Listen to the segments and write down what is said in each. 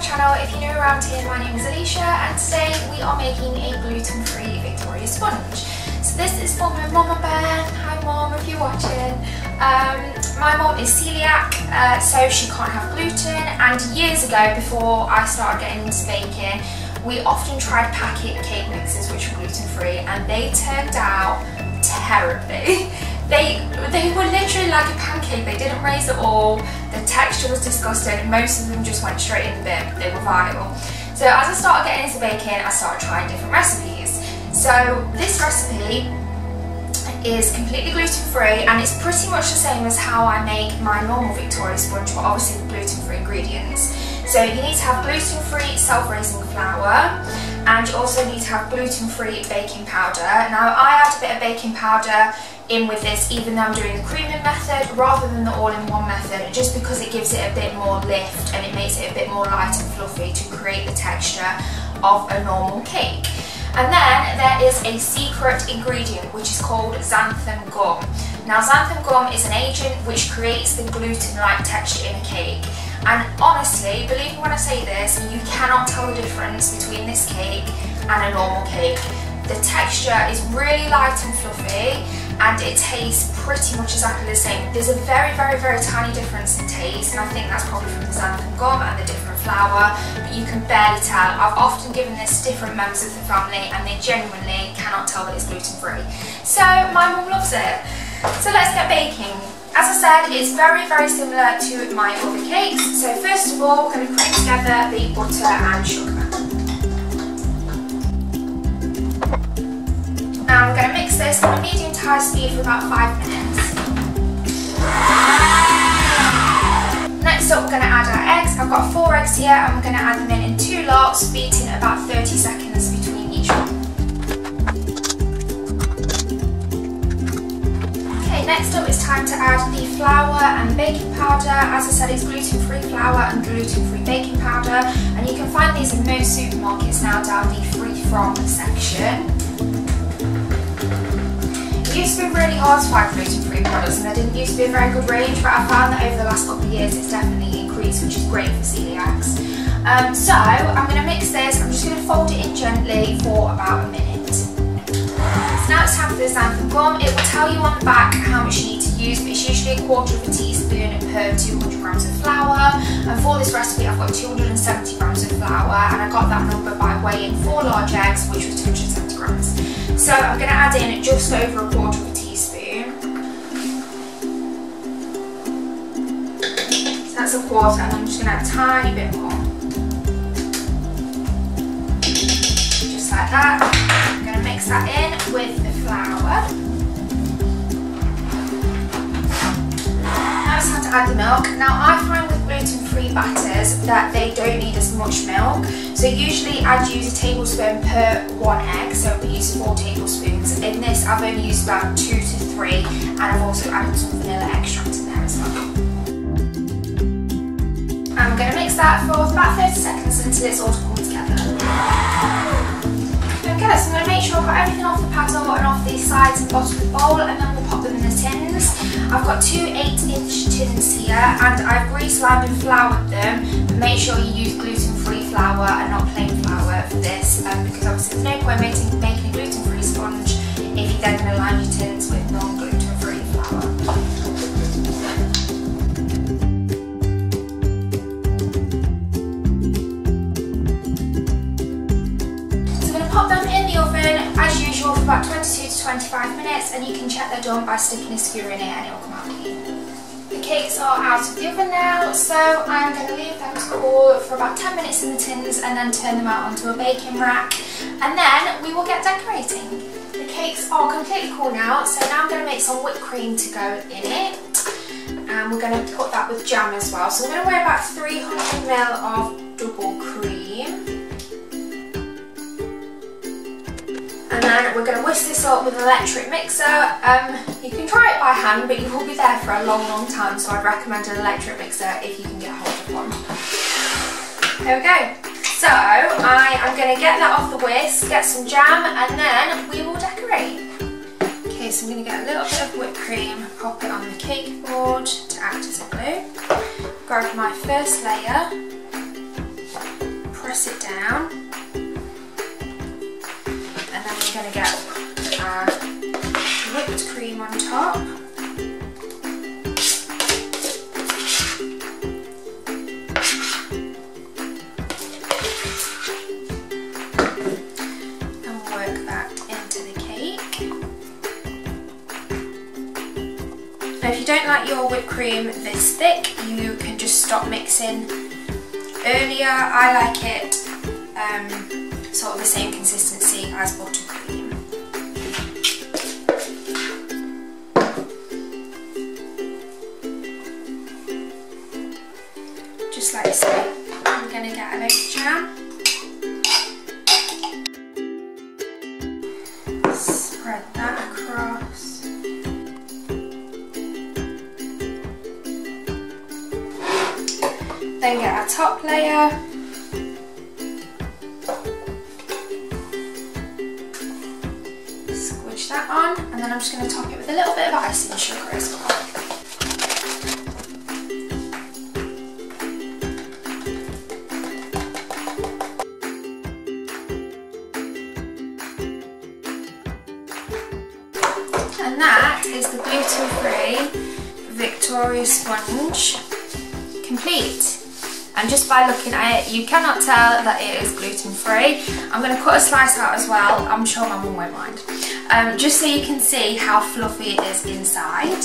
channel. If you're new around here, my name is Alisha and today we are making a gluten-free Victoria sponge. So this is for my mum and Ben. Hi mum, if you're watching. My mum is celiac, so she can't have gluten, and years ago, before I started getting into baking, we often tried packet cake mixes which were gluten-free, and they turned out terribly. They were literally like a pancake. They didn't raise at all. The texture was disgusting. Most of them just went straight in the bin. They were vile. So as I started getting into baking, I started trying different recipes. So this recipe is completely gluten-free, and it's pretty much the same as how I make my normal Victoria sponge, but obviously with gluten-free ingredients. So you need to have gluten-free self-raising flour, and you also need to have gluten-free baking powder. Now I add a bit of baking powder in with this, even though I'm doing the creaming method rather than the all-in-one method, just because it gives it a bit more lift and it makes it a bit more light and fluffy to create the texture of a normal cake. And then there is a secret ingredient which is called xanthan gum. Now xanthan gum is an agent which creates the gluten-like texture in a cake. And honestly, believe me when I say this, you cannot tell the difference between this cake and a normal cake. The texture is really light and fluffy, and it tastes pretty much exactly the same. There's a very tiny difference in taste, and I think that's probably from the xanthan gum and the different flour, but you can barely tell. I've often given this to different members of the family and they genuinely cannot tell that it's gluten-free. So my mum loves it. So let's get baking. As I said, it's very similar to my other cakes. So first of all, we're going to cream together the butter and sugar. And we're going to mix this on a medium to high speed for about 5 minutes. Next up, we're going to add our eggs. I've got 4 eggs here, and we're going to add them in 2 lots, beating about 30 seconds between each one. Okay, next up it's time to add the flour and baking powder. As I said, it's gluten-free flour and gluten-free baking powder, and you can find these in most supermarkets now down the free from section. It used to be really hard to find gluten-free products, and there didn't used to be a very good range, but I found that over the last couple of years it's definitely increased, which is great for celiacs. So I'm going to mix this. I'm just going to fold it in gently for about a minute. So now it's time for the xanthan gum. It will tell you on the back how much you need to use, but it's usually a 1/4 teaspoon per 200 grams of flour. And for this recipe I've got 270 grams of flour, and I got that number by weighing 4 large eggs, which was 270 grams. So I'm going to add in just over a 1/4 teaspoon. So that's a 1/4, and I'm just going to add a tiny bit more. Just like that. I'm going to mix that in with the flour. Now it's time to add the milk. Now I find with gluten-free batters that they don't need as much milk. So usually I'd use a tablespoon per 1 egg, so we use 4 tablespoons. In this I've only used about 2 to 3, and I've also added some vanilla extract in there as well. I'm going to mix that for about 30 seconds until it's all come together. Okay, so I'm going to make sure I've got everything off the paddle and off the sides and bottom of the bowl, and then we'll pop them in the tins. I've got 2 8-inch tins here, and I've grease lined and floured them, but make sure you use gluten-free flour and not plain flour for this, because obviously there's no point making a gluten-free sponge if you're then going to line your tins with non-gluten-free flour. Pop them in the oven as usual for about 22 to 25 minutes, and you can check they're done by sticking a skewer in it and it will come out clean. The cakes are out of the oven now, so I'm going to leave them to cool for about 10 minutes in the tins and then turn them out onto a baking rack, and then we will get decorating. The cakes are completely cool now, so now I'm going to make some whipped cream to go in it, and we're going to put that with jam as well. So I'm going to weigh about 300 ml of double cream. And then we're going to whisk this up with an electric mixer. You can try it by hand, but you will be there for a long time, so I'd recommend an electric mixer if you can get hold of one. There we go. So I am going to get that off the whisk, get some jam, and then we will decorate. Okay, so I'm going to get a little bit of whipped cream, pop it on the cake board to act as a glue. Grab my first layer. press it down, and then we're going to get our whipped cream on top. And work that into the cake. Now if you don't like your whipped cream this thick, you can just stop mixing earlier. I like it sort of the same consistency as buttercream. Just like so. I'm going to get a load of jam. Spread that across. Then get our top layer. Squish that on, and then I'm just going to top it with a little bit of icing sugar as well. And that is the gluten-free Victoria sponge complete. And just by looking at it, you cannot tell that it is gluten-free. I'm going to cut a slice out as well. I'm sure my mum won't mind. Just so you can see how fluffy it is inside.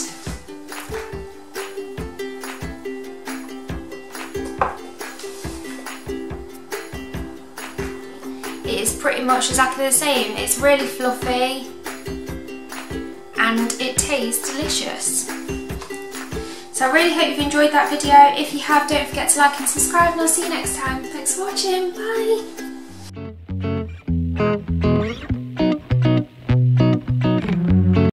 It is pretty much exactly the same. It's really fluffy and it tastes delicious. So I really hope you've enjoyed that video. If you have, don't forget to like and subscribe, and I'll see you next time. Thanks for watching. Bye.